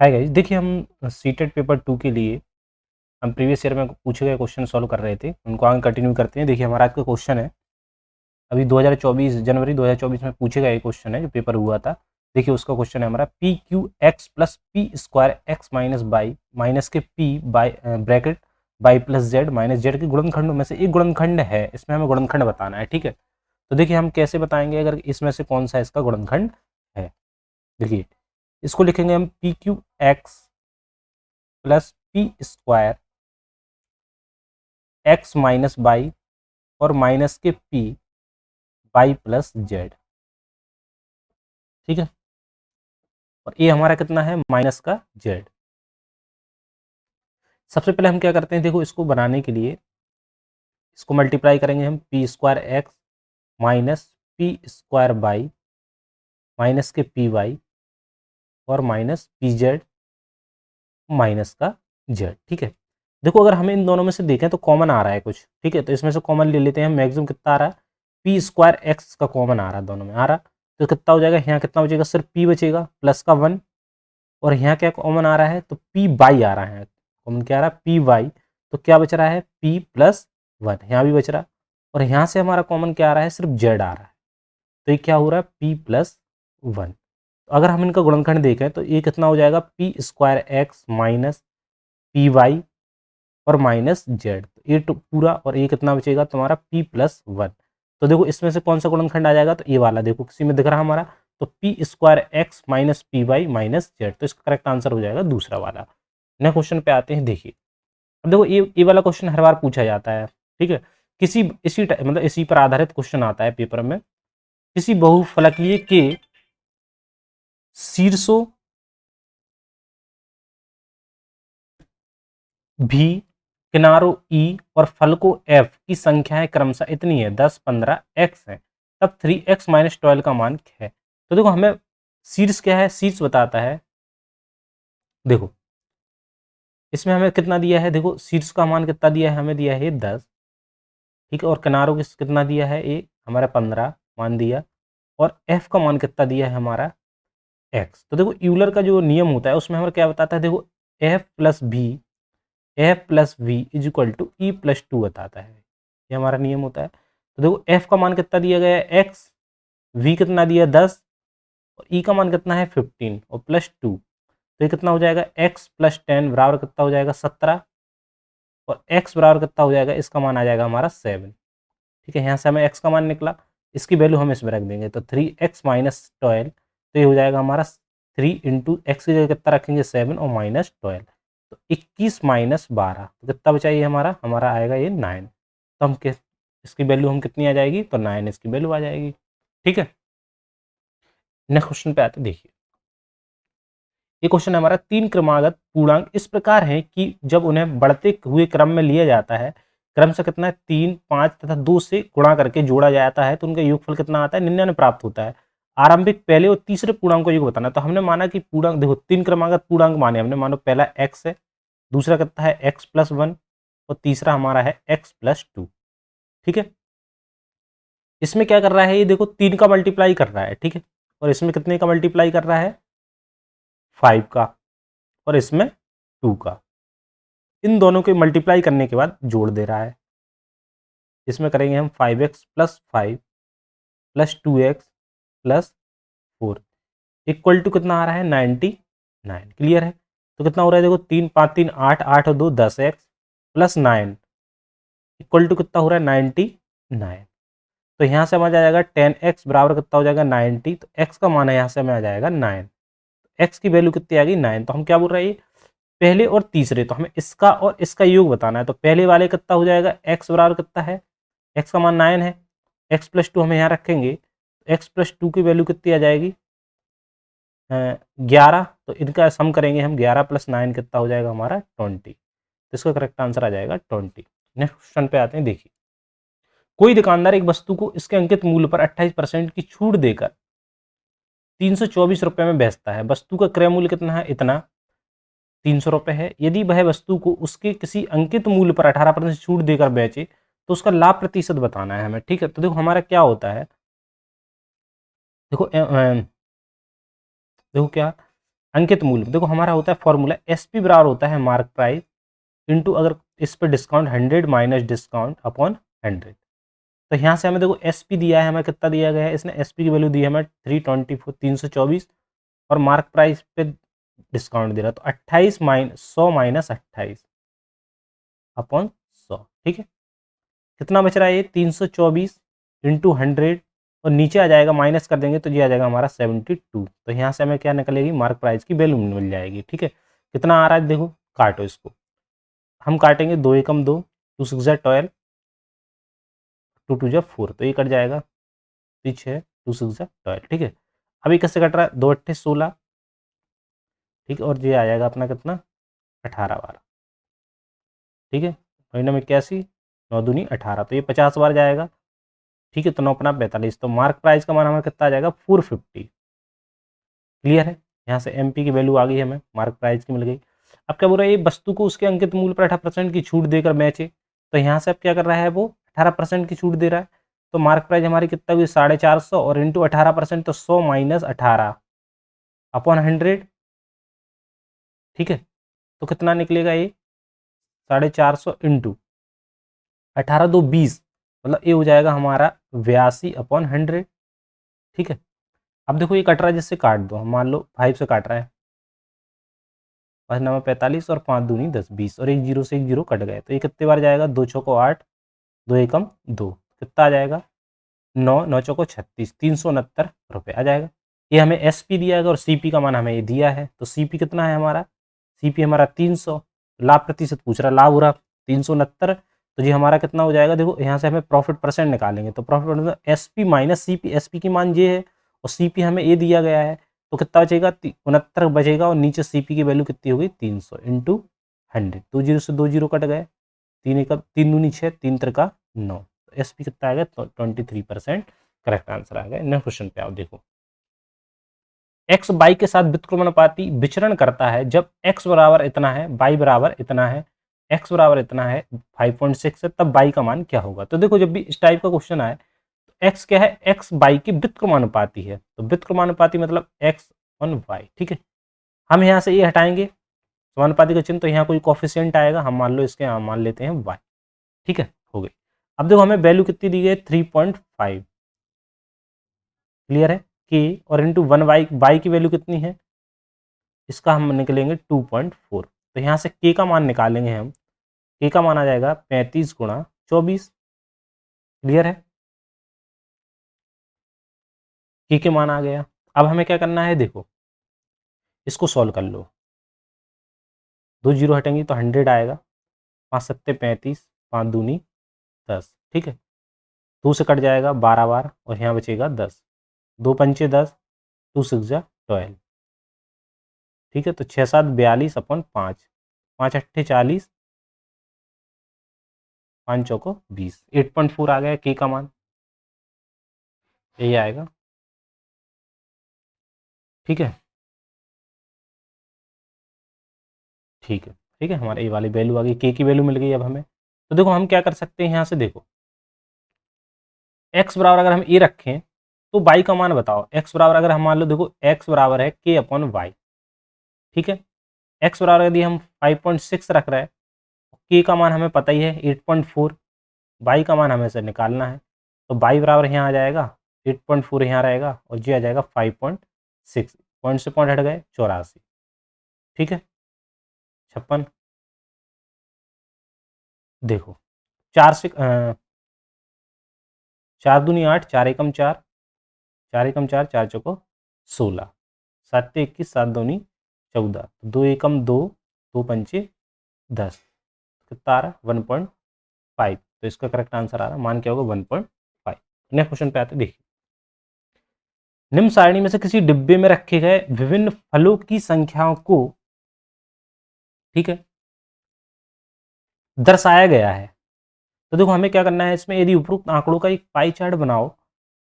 Hi guys, देखिए हम CTET paper 2 के लिए हम प्रीवियस ईयर में पूछे गए क्वेश्चन सॉल्व कर रहे थे, उनको आगे कंटिन्यू करते हैं। देखिए हमारा आज का क्वेश्चन है, अभी 2024 जनवरी 2024 में पूछे गए क्वेश्चन है जो पेपर हुआ था। देखिए उसका क्वेश्चन है हमारा P Q X plus P square X minus by minus के P by bracket by plus Z minus Z के गुणनखंड में से एक गुणनखंड है, इसमें हमें गुणनखंड बताना है। ठीक है, तो देखिए हम कैसे बताएंगे अगर इसमें से कौन सा इसका गुणनखंड है। देखिए इसको लिखेंगे हम P Q X plus P square X minus by और माइनस के पी बाई प्लस जेड। ठीक है, और ये हमारा कितना है, माइनस का जेड। सबसे पहले हम क्या करते हैं, देखो इसको बनाने के लिए इसको मल्टीप्लाई करेंगे हम, P square X minus P square by minus के पी वाई और माइनस पी जेड माइनस का जेड। ठीक है, देखो अगर हमें इन दोनों में से देखें तो कॉमन आ रहा है कुछ। ठीक है, तो इसमें से कॉमन ले लेते हैं हम। मैक्सिमम कितना आ रहा है, पी स्क्वायर एक्स का कॉमन आ रहा है, दोनों में आ रहा। तो कितना हो जाएगा, यहाँ कितना बचेगा, सिर्फ पी बचेगा प्लस का 1। और यहाँ क्या कॉमन आ रहा है, तो पी बाई आ रहा है, कॉमन क्या आ रहा है, पी वाई। तो क्या बच रहा है, पी प्लस 1, यहाँ भी बच रहा। और यहाँ से हमारा कॉमन क्या आ रहा है, सिर्फ जेड आ रहा है। तो ये क्या हो रहा है, पी प्लस 1। तो अगर हम इनका गुणनखंड देखें तो ये कितना हो जाएगा, P square X minus P Y और माइनस जेड। ये तो पूरा, और ये कितना बचेगा तुम्हारा, पी प्लस 1। तो देखो इसमें से कौन सा गुणनखंड आ जाएगा, तो ये वाला देखो किसी में दिख रहा हमारा, तो P square X minus P Y minus Z. तो इसका करेक्ट आंसर हो जाएगा दूसरा वाला। नेक्स्ट क्वेश्चन पे आते हैं। देखिए अब देखो ये वाला क्वेश्चन हर बार पूछा जाता है। ठीक है, किसी मतलब इसी पर आधारित क्वेश्चन आता है पेपर में। किसी बहुफलकीय के शीर्षों भी, किनारों ई और फलकों एफ की संख्याएं क्रमशः इतनी है, 10 15 एक्स है, तब 3x माइनस 12 का मान क्या है। तो देखो हमें शीर्ष क्या है, शीर्ष बताता है। देखो इसमें हमें कितना दिया है, देखो शीर्ष का मान कितना दिया है, हमें दिया है 10। ठीक है, और किनारों कितना दिया है, ये हमारा 15 मान दिया। और एफ का मान कितना दिया है हमारा, एक्स। तो देखो यूलर का जो नियम होता है उसमें हमें क्या बताता है, देखो F plus V is equal to E plus two बताता है, ये हमारा नियम होता है। तो देखो एफ का मान कितना दिया गया है, एक्स, वी कितना दिया 10, और ई का मान कितना है 15 और प्लस 2। तो ये कितना हो जाएगा, एक्स प्लस 10 बराबर कितना हो जाएगा 17, और एक्स बराबर कितना हो जाएगा, इसका मान आ जाएगा हमारा 7। ठीक है, यहाँ से हमें एक्स का मान निकला, इसकी वैल्यू हम इसमें रख देंगे, तो 3x माइनस 12। तो ये हो जाएगा हमारा 3 इंटू एक्स की जगह कितना रखेंगे 7 और माइनस 12। तो 21 माइनस 12 तो कितना बचा ये हमारा, हमारा आएगा ये 9। तो हम इसकी वैल्यू हम कितनी आ जाएगी, तो 9 इसकी वैल्यू आ जाएगी। ठीक है, नेक्स्ट क्वेश्चन पे आते हैं। देखिए ये क्वेश्चन है हमारा, 3 क्रमागत पूर्णांक इस प्रकार हैं कि जब उन्हें बढ़ते हुए क्रम में लिया जाता है, क्रम से कितना है 3 5 तथा 2 से गुणा करके जोड़ा जाता है, तो उनका योगफल कितना आता है, 99 प्राप्त होता है। आरंभिक पहले और तीसरे पूर्णांक को योग बताना है। तो हमने माना कि पूर्णांक, देखो 3 क्रमागत पूर्णांक माने हमने, मानो पहला एक्स है, दूसरा कितना है एक्स प्लस 1 और तीसरा हमारा है एक्स प्लस 2। ठीक है, इसमें क्या कर रहा है, ये देखो 3 का मल्टीप्लाई कर रहा है। ठीक है, और इसमें कितने का मल्टीप्लाई कर रहा है, 5 का, और इसमें 2 का। इन दोनों के मल्टीप्लाई करने के बाद जोड़ दे रहा है। इसमें करेंगे हम 5x plus 5 plus 2x plus 4 equal to कितना आ रहा है, 99। क्लियर है, तो कितना हो रहा है, देखो 3 5 3 8 8 और 2 10x प्लस 9 इक्वल टू कितना हो रहा है, 99। तो यहाँ से हमें आ जाएगा 10x बराबर कितना हो जाएगा 90। तो x का मान है यहाँ से हमें आ जाएगा 9। x की वैल्यू कितनी आ गई 9। तो हम क्या बोल रहे हैं, पहले और तीसरे, तो हमें इसका और इसका योग बताना है। तो पहले वाले कितना हो जाएगा, x बराबर कितना है, x का मान 9 है, x प्लस 2 हम यहाँ रखेंगे, x प्लस 2 की वैल्यू कितनी आ जाएगी, 11। तो इनका सम करेंगे हम, 11 प्लस 9 कितना हो जाएगा हमारा 20। तो इसका करेक्ट आंसर आ जाएगा 20। नेक्स्ट क्वेश्चन पे आते हैं। देखिए कोई दुकानदार एक वस्तु को इसके अंकित मूल्य पर 28% की छूट देकर 324 रुपये में बेचता है। वस्तु का क्रय मूल्य कितना है, इतना 300 रुपये है। यदि वह वस्तु को उसके किसी अंकित मूल्य पर 18% छूट देकर बेचे तो उसका लाभ प्रतिशत बताना है हमें। ठीक है, तो देखो हमारा क्या होता है, देखो देखो क्या अंकित मूल्य, देखो हमारा होता है फॉर्मूला एसपी बराबर होता है मार्क प्राइस इंटू अगर इस पर डिस्काउंट 100 माइनस डिस्काउंट अपॉन 100। तो यहाँ से हमें देखो एसपी दिया है, हमें कितना दिया गया है, इसने एसपी की वैल्यू दी है हमें 324 और मार्क प्राइस पे डिस्काउंट दे रहा है तो 28 माइनस 100 माइनस 28 अपॉन 100। ठीक है, कितना बच रहा है ये 324 इंटू 100 और नीचे आ जाएगा माइनस कर देंगे तो ये आ जाएगा हमारा 72। तो यहाँ से हमें क्या निकलेगी मार्क प्राइस की वैल्यू मिल जाएगी। ठीक है, कितना आ रहा है देखो, काटो इसको, हम काटेंगे 2 एकम 2, 2 6 12, 2 2 4, तो ये कट जाएगा 6 2 6 12। ठीक है, अभी कैसे कट रहा है 2 8 16। ठीक है, और ये आ जाएगा अपना कितना 18 बार। ठीक है, महीना में 81 9 दूनी 18, तो ये 50 बार जाएगा। ठीक है, तो 9 अपना 45, तो मार्क प्राइस का मान हमारा कितना आ जाएगा 450। क्लियर है, यहाँ से एमपी की वैल्यू आ गई हमें, मार्क प्राइस की मिल गई। अब क्या बोल रहा है, ये वस्तु को उसके अंकित मूल्य पर 18% की छूट देकर बेचे, तो यहाँ से अब क्या कर रहा है वो 18% की छूट दे रहा है। तो मार्क प्राइस हमारी कितना हुई 450 और इंटू 18%, तो 100 माइनस 18 अपॉन 100। ठीक है, तो कितना निकलेगा ये 450 इंटू 18 2 20, मतलब ये हो जाएगा हमारा 82 अपॉन 100। ठीक है, अब देखो ये कट रहा है, जिससे काट दो, हम मान लो 5 से काट रहा है, 5 9 45 और 5 दूनी 10 20 और एक जीरो से एक जीरो कट गए, तो ये कितने बार जाएगा 2 चौको 8 2 एकम 2, कितना आ जाएगा 9 9 चौको 36 369 रुपये आ जाएगा। ये हमें एसपी दिया है और सीपी का मान हमें ये दिया है, तो सीपी कितना है हमारा, सीपी हमारा 300, लाभ प्रतिशत पूछ रहा, लाभ हो रहा 369, तो ये हमारा कितना हो जाएगा, देखो यहाँ से हमें प्रॉफिट परसेंट निकालेंगे, तो profit percent SP minus CP, SP की मान ये है और सीपी हमें ये दिया गया है, तो कितना बचेगा 69 बचेगा और नीचे सीपी की वैल्यू कितनी होगी 300 इंटू 100, 2 जीरो से 2 जीरो कट गए, 3 एक 3 दूनी 6 3 त्रिका 9, तो एसपी कितना आएगा 23%। करेक्ट आंसर आ गया। नेक्स्ट क्वेश्चन पे आओ, देखो एक्स बाई के साथ व्युत्क्रमानुपाती विचरण करता है जब एक्स बराबर इतना है बाई बराबर इतना है, एक्स बराबर इतना है 5.6 है, तब बाई का मान क्या होगा। तो देखो जब भी इस टाइप का क्वेश्चन आए तो एक्स क्या है, एक्स बाई की व्युत्क्रमानुपाती है, तो व्युत्क्रमानुपाती मतलब एक्स ऑन वाई। ठीक है, हम यहाँ से ये हटाएंगे समानुपाती का चिन्ह, तो यहाँ कोई कॉफिशियंट आएगा, हम मान लो इसके यहाँ मान लेते हैं वाई। ठीक है, हो गई। अब देखो हमें वैल्यू कितनी दी गई 3.5, क्लियर है, के और इंटू 1 बाई की वैल्यू कितनी है, इसका हम निकलेंगे 2.4, तो यहाँ से के का मान निकालेंगे हम, के का मान आ जाएगा 35 गुणा 24। क्लियर है, के मान आ गया। अब हमें क्या करना है, देखो इसको सॉल्व कर लो, 2 जीरो हटेंगी तो 100 आएगा, 5 सत्ते 35 5 दूनी 10। ठीक है, 2 से कट जाएगा 12 बार और यहाँ बचेगा 10, 2 पंचे 10 2 6 12। ठीक है, तो 6 7 42 अपॉन 5, 5 अट्ठे 40 5 चौको 20, 8.4 आ गया के का मान, यही आएगा। ठीक है, ठीक है, ठीक है, हमारे ये वाली वैल्यू आ गई, के की वैल्यू मिल गई अब हमें। तो देखो हम क्या कर सकते हैं, यहाँ से देखो एक्स बराबर अगर हम ए रखें तो वाई का मान बताओ, एक्स बराबर अगर हम मान लो, देखो एक्स बराबर है के अपॉन वाई। ठीक है, एक्स बराबर यदि हम 5.6 रख रहे हैं, के का मान हमें पता ही है 8.4, वाई का मान हमें से निकालना है, तो वाई बराबर यहाँ आ जाएगा 8.4 यहाँ रहेगा और जी आ जाएगा 5.6, पॉइंट से पॉइंट हट गए 84। ठीक है, 56, देखो 4 से 4 दूनी 8 4 एकम 4 4 एकम 4 4 चौको 16, 7 21 7 दूनी 14, 2 एकम 2 2 पंचे 10, कितना आ रहा है 1.5, तो इसका करेक्ट आंसर आ रहा है, मान क्या होगा 1.5। नेक्स्ट क्वेश्चन पे आते, देखिए निम्न सारणी में से किसी डिब्बे में रखे गए विभिन्न फलों की संख्याओं को, ठीक है, दर्शाया गया है। तो देखो हमें क्या करना है, इसमें यदि उपरोक्त आंकड़ों का एक पाई चार्ट बनाओ,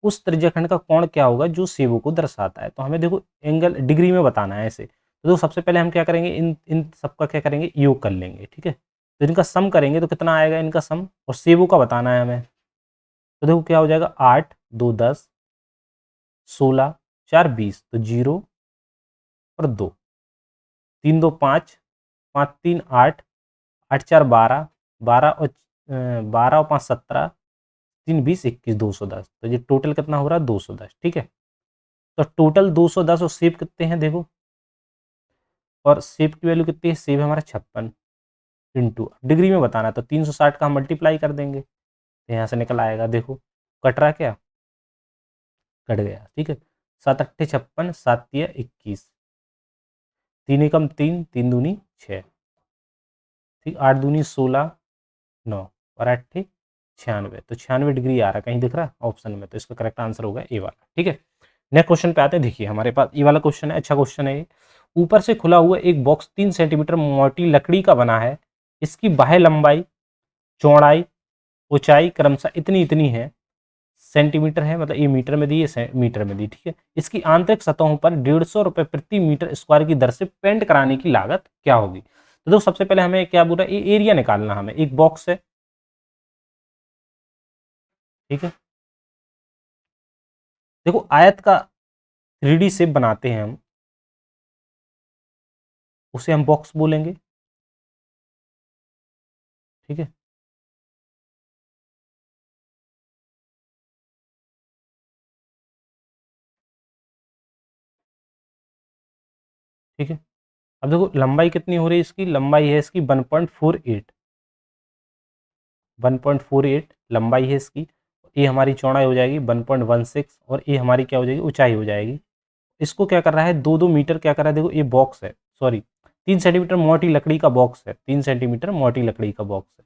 उस त्रिज्याखंड का कोण क्या होगा जो सेवों को दर्शाता है। तो हमें देखो एंगल डिग्री में बताना है ऐसे, तो देखो सबसे पहले हम क्या करेंगे, इन इन सबका क्या करेंगे योग कर लेंगे। ठीक है, तो इनका सम करेंगे तो कितना आएगा इनका सम, और सेवों का बताना है हमें, तो देखो क्या हो जाएगा 8 2 10 16 4 20, तो 0 और 2, 3 2 5, 5 3 8, 8 4 12, 12 और 12 और 5 17, 3 20 21 210। तो ये टोटल कितना हो रहा है 210। ठीक है, तो टोटल 210 और सेब कितने हैं देखो, और सेब की वैल्यू कितनी है, सेब हमारा 56 इंटू डिग्री में बताना है तो 360 का हम मल्टीप्लाई कर देंगे, तो यहाँ से निकल आएगा। देखो कट रहा क्या, कट गया। ठीक है, 7 अट्ठे 56, 7 तिया 21, 3 एकम 3, 3 दूनी 6, ठीक, 8 दूनी 16, 9 और 8 96, तो 96 डिग्री आ रहा है, कहीं दिख रहा है ऑप्शन में, तो इसका करेक्ट आंसर होगा ए वाला। ठीक है, नेक्स्ट क्वेश्चन पे आते हैं। देखिए हमारे पास ये वाला क्वेश्चन है, अच्छा क्वेश्चन है ये। ऊपर से खुला हुआ एक बॉक्स 3 सेंटीमीटर मोटी लकड़ी का बना है, इसकी बाह्य लंबाई, चौड़ाई, ऊंचाई क्रमशः इतनी इतनी है, सेंटीमीटर है, मतलब ये मीटर में दी, ये मीटर में दी। ठीक है, इसकी आंतरिक सतहों पर 150 रुपए प्रति मीटर स्क्वायर की दर से पेंट कराने की लागत क्या होगी। तो देखो सबसे पहले हमें क्या बोल रहा है, ये एरिया निकालना, हमें एक बॉक्स है। ठीक है, देखो आयत का 3D शेप बनाते हैं हम, उसे हम बॉक्स बोलेंगे। ठीक है, ठीक है, अब देखो लंबाई कितनी हो रही है, इसकी लंबाई है इसकी 1.48, 1.48 लंबाई है इसकी। ये हमारी चौड़ाई हो जाएगी 1.16, और ये हमारी क्या हो जाएगी, ऊंचाई हो जाएगी। इसको क्या कर रहा है, 2 2 मीटर क्या कर रहा है, देखो ये बॉक्स है, सॉरी 3 सेंटीमीटर मोटी लकड़ी का बॉक्स है, 3 सेंटीमीटर मोटी लकड़ी का बॉक्स है।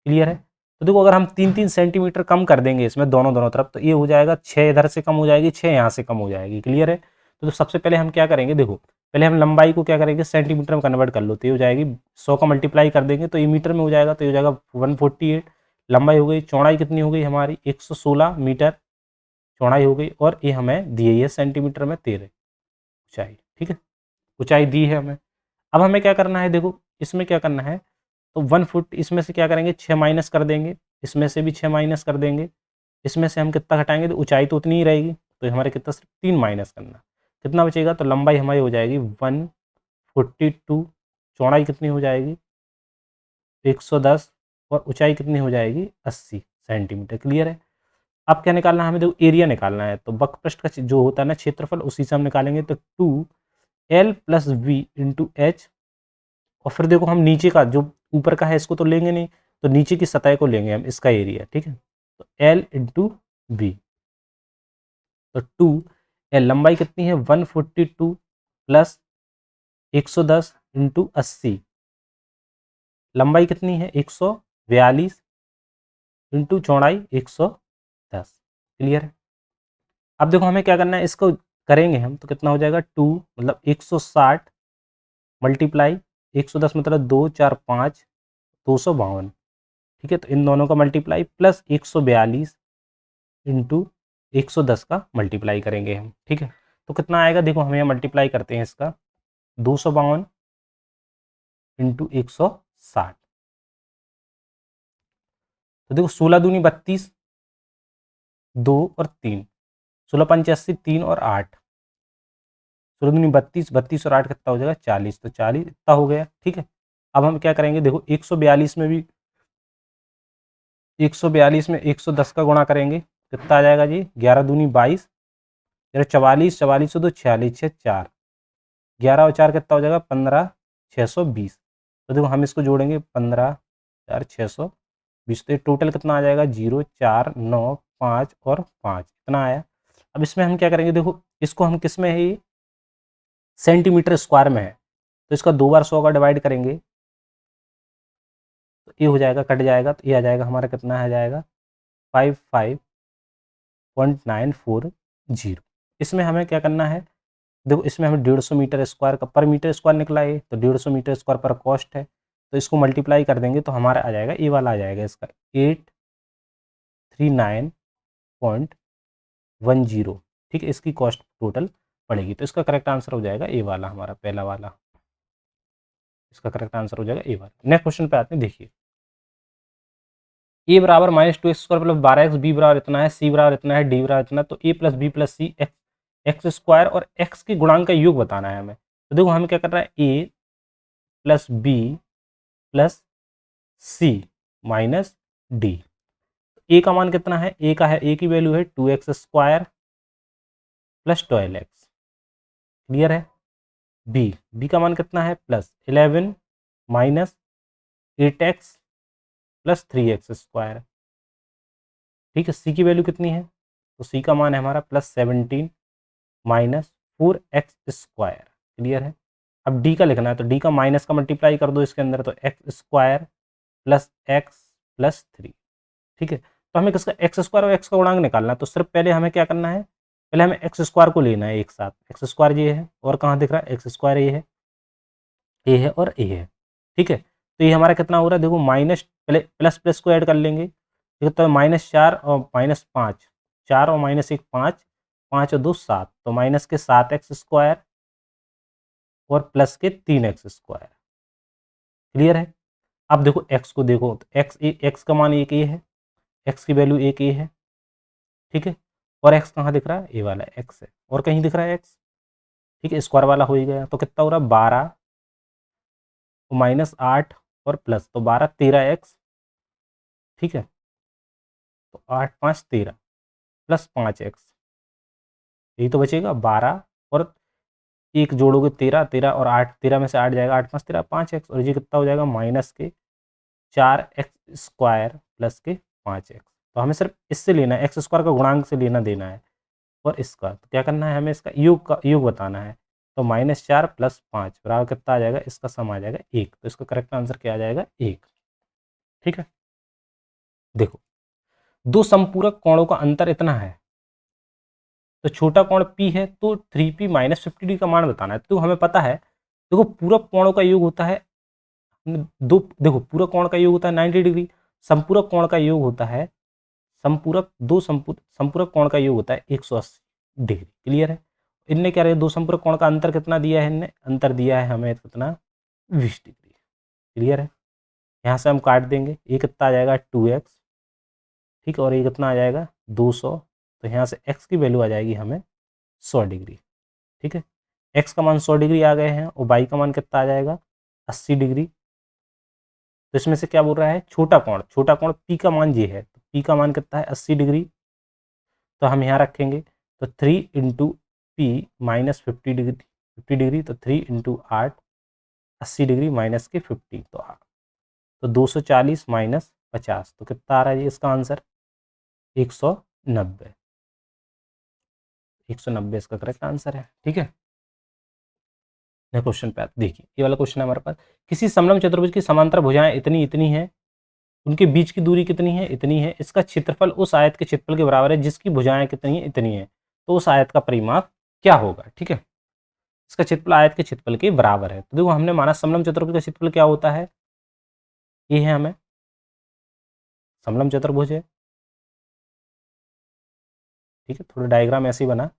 क्लियर है, तो देखो अगर हम 3 3 सेंटीमीटर कम कर देंगे इसमें दोनों दोनों तरफ, तो ये हो जाएगा 6 इधर से कम हो जाएगी, 6 यहाँ से कम हो जाएगी। क्लियर है, तो सबसे पहले हम क्या करेंगे, देखो पहले हम लंबाई को क्या करेंगे, सेंटीमीटर में कन्वर्ट कर लो, तो ये हो जाएगी 100 का मल्टीप्लाई कर देंगे तो ये मीटर में हो जाएगा, तो ये हो जाएगा 148 लंबाई हो गई। चौड़ाई कितनी हो गई हमारी, 116 मीटर चौड़ाई हो गई, और ये हमें दी है सेंटीमीटर में 13 ऊंचाई। ठीक है, ऊंचाई दी है हमें। अब हमें क्या करना है, देखो इसमें क्या करना है, तो 1 फुट इसमें से क्या करेंगे, 6 माइनस कर देंगे, इसमें से भी 6 माइनस कर देंगे, इसमें से हम कितना घटाएंगे, तो ऊंचाई तो उतनी ही रहेगी, तो ये हमारे कितना, सिर्फ 3 माइनस करना, कितना बचेगा, तो लंबाई हमारी हो जाएगी 142, चौड़ाई कितनी हो जाएगी 110, और ऊंचाई कितनी हो जाएगी 80 सेंटीमीटर। क्लियर है, अब क्या निकालना है हमें, देखो एरिया निकालना है, तो वक्रपृष्ठ का जो होता है ना क्षेत्रफल, उसी से हम निकालेंगे, तो 2L + V × H, और फिर देखो हम नीचे का जो ऊपर का है इसको तो लेंगे नहीं, तो नीचे की सतह को लेंगे हम, इसका एरिया। ठीक है, तो L × V, तो 2L लंबाई कितनी है 142 + 110 × 80, लंबाई कितनी है 142 × चौड़ाई 110। क्लियर है, अब देखो हमें क्या करना है, इसको करेंगे हम तो कितना हो जाएगा, 2 मतलब 160 मल्टीप्लाई 110 मतलब 2 4 5 252। ठीक है, तो इन दोनों का मल्टीप्लाई प्लस 142 इंटू 110 का मल्टीप्लाई करेंगे हम। ठीक है, तो कितना आएगा, देखो हम यहाँ मल्टीप्लाई करते हैं इसका, 252 इंटू 160, तो देखो 16 दूनी 32, 2 और 3, 16 पंचे 80, 3 और 8, 16 दूनी 32, 32 और 8 कितना हो जाएगा 40, तो 40 इतना हो गया। ठीक है, अब हम क्या करेंगे, देखो 142 में भी 142 में 110 का गुणा करेंगे, कितना आ जाएगा जी, 11 दूनी 22, 44, 44 से 2 46, 6 4, 11 और 4 कितना हो जाएगा 15, 620, तो देखो हम इसको जोड़ेंगे 15 4 620, तो ये टोटल कितना आ जाएगा 0 4 9 5 और 5 इतना आया। अब इसमें हम क्या करेंगे, देखो इसको हम किस में है, ये सेंटीमीटर स्क्वायर में है, तो इसका 2 बार 100 का डिवाइड करेंगे, तो ये हो जाएगा, कट जाएगा, तो ये आ जाएगा हमारा कितना आ जाएगा 55.940। इसमें हमें क्या करना है, देखो इसमें हमें 150 मीटर स्क्वायर का पर मीटर स्क्वायर निकला है, तो 150 मीटर स्क्वायर पर कॉस्ट है, तो इसको मल्टीप्लाई कर देंगे तो हमारा आ जाएगा, ये वाला आ जाएगा इसका 839.10। ठीक है, इसकी कॉस्ट टोटल पड़ेगी, तो इसका करेक्ट आंसर हो जाएगा ए वाला, हमारा पहला वाला, इसका करेक्ट आंसर हो जाएगा ए वाला। नेक्स्ट क्वेश्चन पे आते हैं, देखिए ए बराबर -2x² + 12x, बी बराबर इतना है, सी बराबर इतना है, डी बराबर इतना है, तो a + b + c x² और x के गुणांक का योग बताना है हमें। तो देखो हमें क्या करना है, a plus B plus C minus D. A का मान कितना है, ए का है, ए की वैल्यू है 2x² प्लस 12x, क्लियर है। बी का मान कितना है, plus 11 minus 8x plus 3x²। ठीक है, सी की वैल्यू कितनी है, तो सी का मान है हमारा प्लस 17 माइनस 4x², क्लियर है। अब डी का लिखना है, तो डी का माइनस का मल्टीप्लाई कर दो इसके अंदर, तो x² प्लस x प्लस 3। ठीक है, तो हमें किसका x² और x का गुणांक निकालना है, तो सिर्फ पहले हमें क्या करना है, पहले हमें x² को लेना है एक साथ। x² ये है, और कहाँ दिख रहा है, x² ये है और ये है। ठीक है, तो ये हमारा कितना हो रहा है, देखो माइनस, पहले प्लस प्लस को ऐड कर लेंगे, ठीक है, तो -4 और -5, 4 और -1 5, 5 और 2 7, तो माइनस के 7x² और प्लस के 3x², क्लियर है। अब देखो x को देखो, तो x का मान एक ये है, x की वैल्यू एक ये है, ठीक है, और x कहाँ दिख रहा है, ये वाला x है, और कहीं दिख रहा है x, ठीक है, स्क्वायर वाला हो ही गया, तो कितना हो रहा है 12 -8 और प्लस, तो 12 13x, ठीक है, तो 8 5 13 प्लस 5x, यही तो बचेगा 12, और एक जोड़ोगे 13, 13 और 8, 13 में से 8 जाएगा, 8 5 13 5x, और ये कितना हो जाएगा माइनस के 4x² प्लस के 5x। तो हमें सिर्फ इससे लेना है, x² का गुणांक से लेना देना है, और इसका तो क्या करना है, हमें इसका योग बताना है, तो -4 प्लस 5 बराबर कितना आ जाएगा, इसका सम आ जाएगा 1, तो इसका करेक्ट आंसर क्या आ जाएगा 1। ठीक है, देखो दो समपूरक कोणों का अंतर इतना है, तो छोटा कोण P है, तो 3P माइनस 50 का मान बताना है। तो हमें पता है, देखो पूरक कोणों का योग होता है दो, देखो पूरक कोण का योग होता है 90 डिग्री, संपूरक कोण का योग होता है, संपूरक कोण का योग होता है 180 डिग्री, क्लियर है। इनने क्या रहे, दो संपूरक कोण का अंतर कितना दिया है, इनने अंतर दिया है हमें कितना 20 डिग्री, क्लियर है। यहाँ से हम काट देंगे, ये कितना आ जाएगा 2x, ठीक है, और ये कितना आ जाएगा 200, तो यहाँ से x की वैल्यू आ जाएगी हमें 100 डिग्री, ठीक है। x का मान 100 डिग्री आ गए हैं, और y का मान कितना आ जाएगा 80 डिग्री। तो इसमें से क्या बोल रहा है, छोटा कोण P का मान ये है, तो P का मान कितना है 80 डिग्री, तो हम यहाँ रखेंगे, तो 3 इंटू पी माइनस 50 डिग्री, तो 3 इंटू 8 80 डिग्री माइनस के 50, तो 240 माइनस 50, तो कितना आ रहा है ये इसका आंसर 190, 190 इसका करेक्ट आंसर है। ठीक है, क्वेश्चन पे देखिए, ये वाला क्वेश्चन है हमारे पास, किसी समलंब चतुर्भुज की समांतर भुजाएं इतनी इतनी है, उनके बीच की दूरी कितनी है, इतनी है, इसका क्षेत्रफल उस आयत के क्षेत्रफल के बराबर है जिसकी भुजाएं कितनी है, इतनी है, तो उस आयत का परिमाप क्या होगा। ठीक है, इसका क्षेत्रफल आयत के क्षेत्रफल के बराबर है। तो देखो हमने माना समलंब चतुर्भुज का क्षेत्रफल क्या होता है, ये है हमें समलंब चतुर्भुज है, ठीक है, थोड़ा डायग्राम ऐसे ही बना।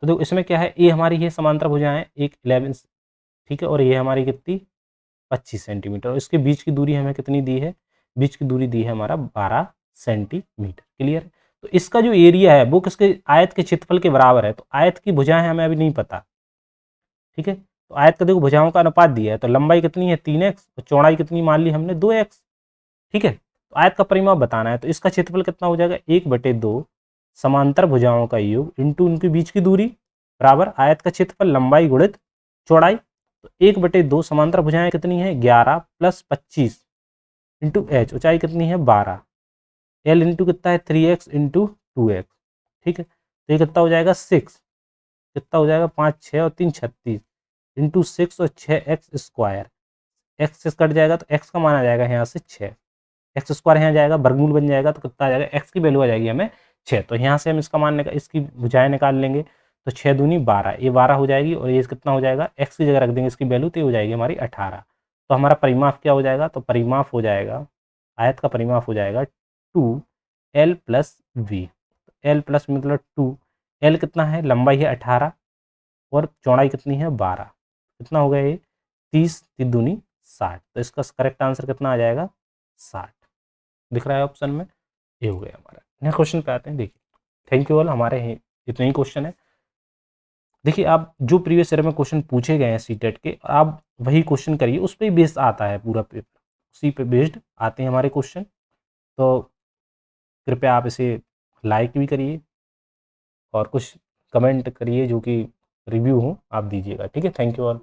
तो देखो इसमें क्या है, ये हमारी ये समांतर भुजाएं एक 11, ठीक है, और ये हमारी कितनी 25 सेंटीमीटर, और इसके बीच की दूरी हमें कितनी दी है, बीच की दूरी दी है हमारा 12 सेंटीमीटर, क्लियर है। तो इसका जो एरिया है वो किसके आयत के क्षेत्रफल के बराबर है, तो आयत की भुजाएं हमें अभी नहीं पता, ठीक है। तो आयत का देखो भुजाओं का अनुपात दिया है, तो लंबाई कितनी है 3x, और चौड़ाई कितनी मान ली हमने 2x, ठीक है। तो आयत का परिमाप बताना है, तो इसका क्षेत्रफल कितना हो जाएगा 1/2 समांतर भुजाओं का योग इंटू उनके बीच की दूरी बराबर आयत का क्षेत्रफल लंबाई गुणित चौड़ाई, तो 1/2 समांतर भुजाएं कितनी है 11 प्लस 25 इंटू एच, ऊंचाई कितनी है 12, एल इंटू कितना है 3x इंटू 2x, ठीक है। तो ये कितना हो जाएगा 6, कितना हो जाएगा 5 6 और 3 36 इंटू 6 और 6x², एक्स से कट जाएगा तो x का मान आ जाएगा यहाँ से 6, x² यहाँ जाएगा, वर्गमूल बन जाएगा, तो कितना आ जाएगा x की वैल्यू आ जाएगी हमें 6, तो यहाँ से हम इसका मान इसकी भुजाएं निकाल लेंगे, तो 6 दूनी 12, ये 12 हो जाएगी, और ये कितना हो जाएगा x की जगह रख देंगे इसकी वैल्यू, तो ये हो जाएगी हमारी 18। तो हमारा परिमाप क्या हो जाएगा, तो परिमाप हो जाएगा, आयत का परिमाप हो जाएगा 2l plus we, L plus मतलब 2, एल कितना है लंबाई है 18 और चौड़ाई कितनी है 12, कितना हो गया ये 30 3 दूनी 60, तो इसका करेक्ट आंसर कितना आ जाएगा 60, दिख रहा है ऑप्शन में, ये हो गया हमारा। नेक्स्ट क्वेश्चन पे आते हैं, देखिए थैंक यू ऑल, हमारे इतने ही क्वेश्चन है। देखिए आप जो प्रीवियस ईयर में क्वेश्चन पूछे गए हैं सीटेट के, आप वही क्वेश्चन करिए, उस पे ही बेस्ड आता है पूरा पेपर, उसी पे बेस्ड आते हैं हमारे क्वेश्चन। तो कृपया आप इसे लाइक भी करिए और कुछ कमेंट करिए जो कि रिव्यू हो आप दीजिएगा। ठीक है, थैंक यू ऑल।